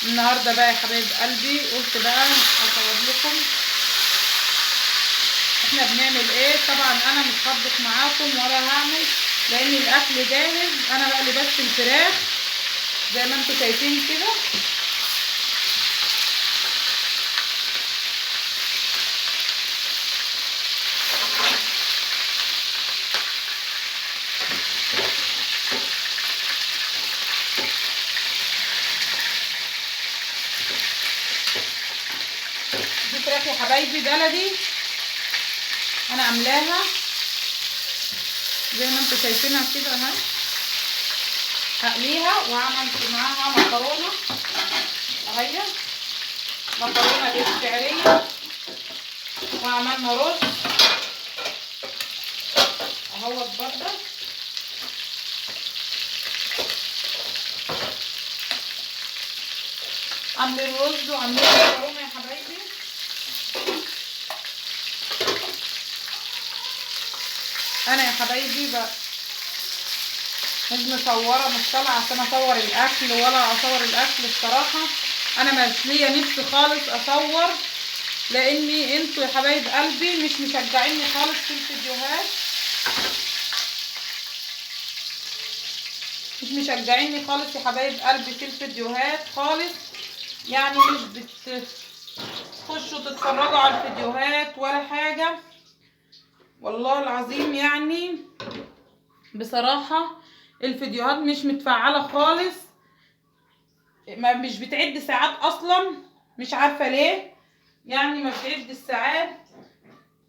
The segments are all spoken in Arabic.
النهارده بقى يا حبايب قلبي قلت بقى اصور لكم احنا بنعمل ايه. طبعا انا مش هطبخ معاكم ولا هعمل، لان الاكل جاهز. انا بقلي بس الفراخ زي ما انتم شايفين كده. دي فراخ يا حبايبي بلدي انا عاملاها زي ما انتم شايفينها كده اهي. هقليها وهعمل معاها مكرونه اهي، مكرونه بالشعريه، وعملنا رز اهوت برده. عاملين رز وعاملين مكرونه يا حبايبي. انا يا حبايبي بقى مش مصوره، مش طالعه عشان اصور الاكل ولا اصور الاكل. الصراحه انا مش ليا نفسي خالص اصور، لاني انتوا يا حبايب قلبي مش مشجعيني خالص في الفيديوهات، مش مشجعيني خالص يا حبايب قلبي في الفيديوهات خالص. يعني مش بتخشوا تتفرجوا على الفيديوهات ولا حاجه، والله العظيم. يعني بصراحه الفيديوهات مش متفعله خالص، مش بتعد ساعات اصلا، مش عارفه ليه. يعني ما بتعد الساعات.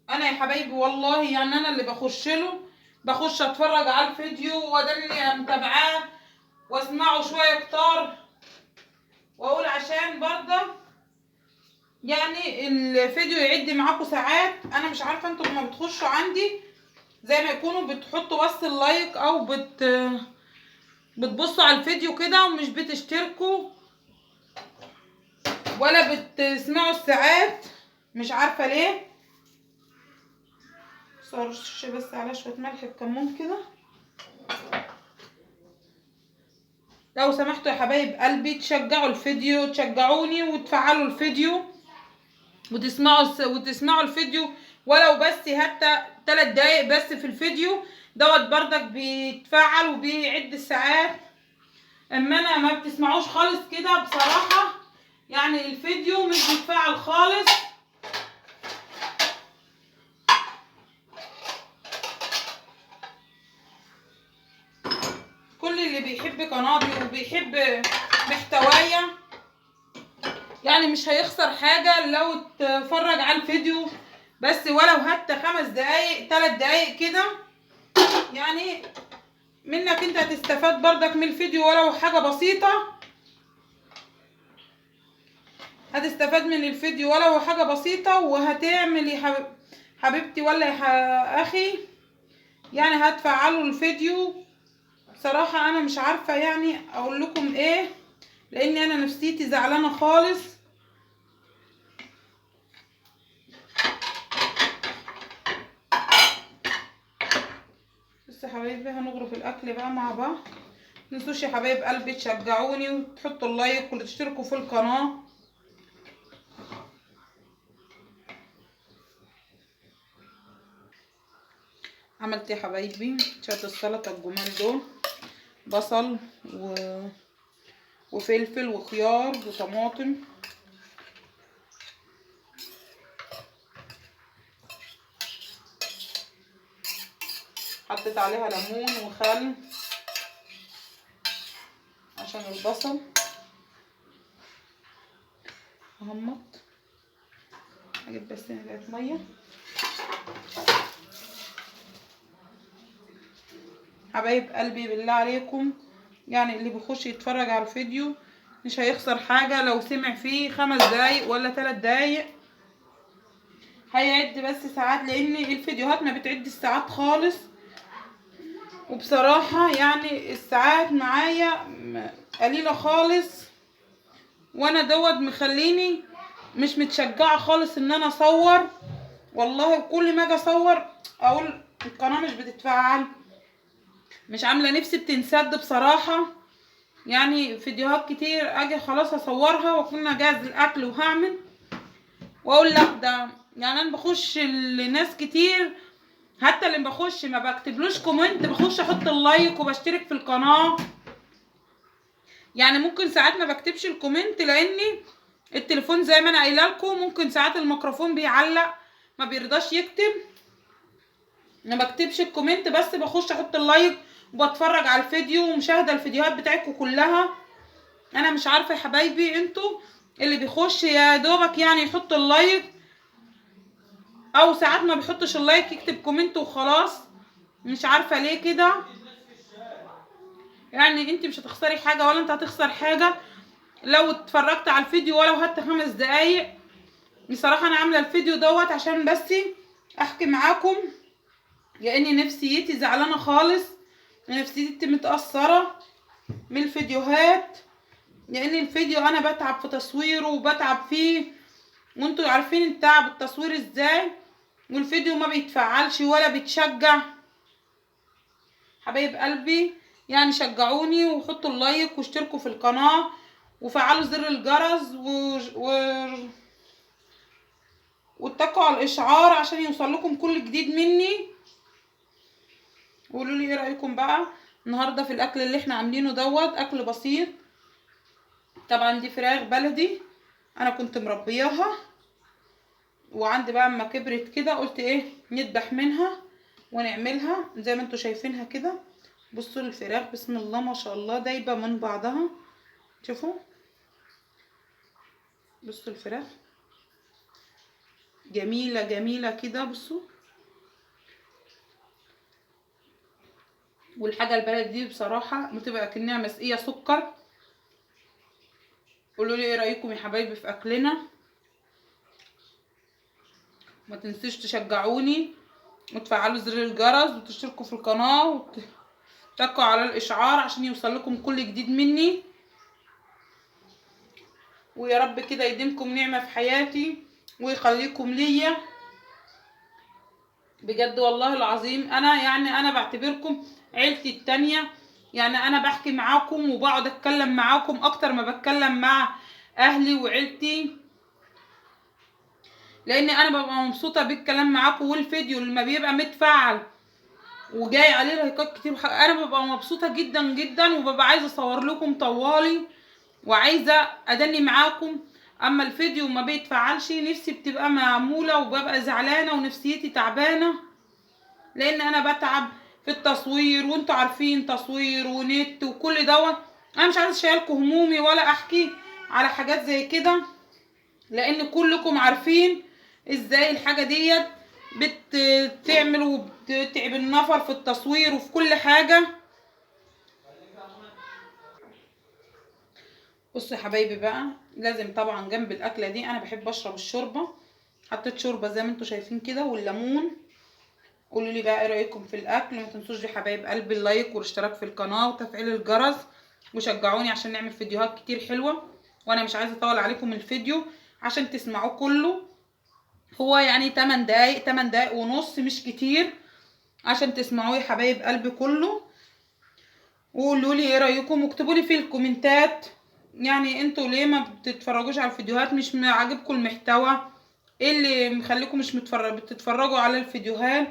انا يا حبايبي والله يعني انا اللي بخش اتفرج على الفيديو وادني متابعاه واسمعه شويه كتار، واقول عشان برضه يعني الفيديو يعد معاكم ساعات. انا مش عارفه انتوا لما بتخشوا عندي زي ما يكونوا بتحطوا بس اللايك او بتبصوا على الفيديو كده ومش بتشتركوا ولا بتسمعوا الساعات، مش عارفه ليه. صرش بس على شويه ملح بكمون كده. لو سمحتوا يا حبايب قلبي تشجعوا الفيديو، تشجعوني وتفعلوا الفيديو وتسمعوا الفيديو ولو بس حتى 3 دقايق بس في الفيديو دوت بردك بيتفعل وبيعد الساعات. اما انا ما بتسمعوش خالص كده بصراحة، يعني الفيديو مش بيتفعل خالص. كل اللي بيحب قناتي وبيحب محتوايا يعني مش هيخسر حاجة لو اتفرج على الفيديو بس ولو حتى 5 دقايق 3 دقايق كده. يعني منك انت هتستفاد برضك من الفيديو ولو حاجة بسيطة، هتستفاد من الفيديو ولو حاجة بسيطة وهتعمل يا حبيبتي ولا يا اخي يعني هتفعلوا الفيديو. صراحة انا مش عارفة يعني اقول لكم ايه، لان انا نفسيتي زعلانة خالص. بس يا حبايبي هنغرف الاكل بقى مع بعض. متنسوش يا حبايب قلبي تشجعوني وتحطوا اللايك وتشتركوا في القناة. عملت يا حبايبي شوية السلطة الجمال دول، بصل وفلفل وخيار وطماطم، حطيت عليها ليمون وخل عشان البصل. اهمط اجيب بس نقطة ميه. حبايب قلبي بالله عليكم يعني اللي بيخش يتفرج على الفيديو مش هيخسر حاجة لو سمع فيه 5 دقايق ولا 3 دقايق. هيعد بس ساعات، لان الفيديوهات ما بتعد الساعات خالص. وبصراحة يعني الساعات معايا قليلة خالص، وانا دوت مخليني مش متشجعة خالص ان انا اصور. والله كل ما اجي اصور اقول القناة مش بتتفعل، مش عاملة نفسي بتنسد بصراحة. يعني فيديوهات كتير اجي خلاص اصورها واكون اجهز الاكل وهعمل واقول لا ده، يعني انا بخش لناس كتير، حتى اللي بخش ما بكتبلوش كومنت، بخش احط اللايك وبشترك في القناة. يعني ممكن ساعات ما بكتبش الكومنت لاني التليفون زي ما انا قايله لكم ممكن ساعات الميكروفون بيعلق ما بيرضاش يكتب، ما بكتبش الكومنت، بس بخش احط اللايك وبتفرج على الفيديو ومشاهده الفيديوهات بتاعتكم كلها. انا مش عارفه يا حبايبي انتوا اللي بيخش يا دوبك يعني يحط اللايك، او ساعات ما بيحطش اللايك يكتب كومنت وخلاص، مش عارفه ليه كده. يعني انت مش هتخسري حاجه ولا انت هتخسر حاجه لو اتفرجت على الفيديو ولو حتى 5 دقايق. بصراحه انا عامله الفيديو دوت عشان بس احكي معاكم، لاني نفسيتي زعلانه خالص، نفسيتي متاثره من الفيديوهات، لان الفيديو انا بتعب في تصويره وبتعب فيه، وانتوا عارفين التعب التصوير ازاي، والفيديو ما بيتفعلش ولا بيتشجع. حبايب قلبي يعني شجعوني وحطوا اللايك واشتركوا في القناه وفعلوا زر الجرس واتقوا على الاشعار عشان يوصل لكم كل جديد مني. وقولوا لي ايه رايكم بقى النهارده في الاكل اللي احنا عاملينه دوت. اكل بسيط طبعا، دي فراخ بلدي انا كنت مربياها، وعندي بقى اما كبرت كده قلت ايه نذبح منها ونعملها زي ما انتوا شايفينها كده. بصوا الفراخ بسم الله ما شاء الله دايبه من بعضها، شوفوا بصوا الفراخ جميله جميله كده. بصوا والحاجه البلد دي بصراحه بتبقى كأنها مسقيه سكر. قولوا لي ايه رايكم يا حبايبي في اكلنا، ما تنسوش تشجعوني وتفعلوا زر الجرس وتشتركوا في القناه وتتكوا على الاشعار عشان يوصل لكم كل جديد مني. ويا رب كده يديمكم نعمه في حياتي ويخليكم ليا بجد والله العظيم. انا بعتبركم عيلتي التانية، يعني انا بحكي معاكم وبقعد اتكلم معاكم اكتر ما بتكلم مع اهلي وعيلتي، لان انا ببقى مبسوطه بالكلام معاكم، والفيديو لما بيبقى متفعل وجاي عليه لايكات كتير انا ببقى مبسوطه جدا جدا، وببقى عايزه اصور لكم طوالي وعايزه ادني معاكم. اما الفيديو ما بيتفعلش نفسي بتبقى معموله وببقى زعلانه ونفسيتي تعبانه، لان انا بتعب في التصوير وانتوا عارفين تصوير ونت وكل دوت. انا مش عايزه اشيلكم همومي ولا احكي على حاجات زي كده، لان كلكم عارفين ازاي الحاجه ديت بتعمل وبتتعب النفر في التصوير وفي كل حاجه. بصوا يا حبايبي بقى لازم طبعا جنب الاكله دي انا بحب اشرب الشوربه، حطيت شوربه زي ما انتوا شايفين كده والليمون. قولوا لي بقى ايه رايكم في الاكل، ما تنسوش يا حبايب قلبي اللايك والاشتراك في القناه وتفعيل الجرس، وشجعوني عشان نعمل فيديوهات كتير حلوه. وانا مش عايزه اطول عليكم الفيديو عشان تسمعوه كله، هو يعني 8 دقايق 8 دقايق ونص مش كتير عشان تسمعوه يا حبايب قلبي كله. وقولوا لي ايه رايكم واكتبوا لي في الكومنتات يعني انتوا ليه ما بتتفرجوش على الفيديوهات، مش عاجبكم المحتوى، ايه اللي مخليكم مش بتتفرجوا على الفيديوهات.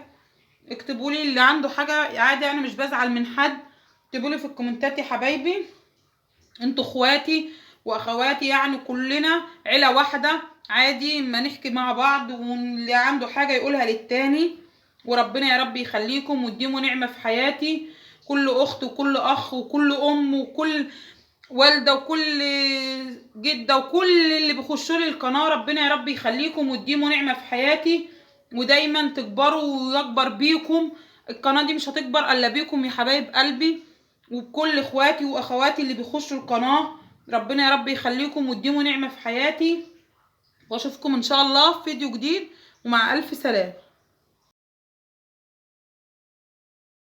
اكتبوا لي اللي عنده حاجه عادي، انا مش بزعل من حد، اكتبوا لي في الكومنتات يا حبايبي. انتوا اخواتي واخواتي يعني كلنا عيله واحده عادي، ما نحكي مع بعض واللي عنده حاجه يقولها للتاني. وربنا يا رب يخليكم وتديموا نعمه في حياتي، كل اخت وكل اخ وكل ام وكل والده وكل جده وكل اللي بيخشوا لي القناه، ربنا يا رب يخليكم وتديموا نعمه في حياتي ودايما تكبروا ويكبر بيكم. القناه دي مش هتكبر الا بيكم يا حبايب قلبي، وبكل اخواتي واخواتي اللي بيخشوا القناه، ربنا يا رب يخليكم وتديموا نعمه في حياتي. واشوفكم ان شاء الله في فيديو جديد، ومع الف سلامه.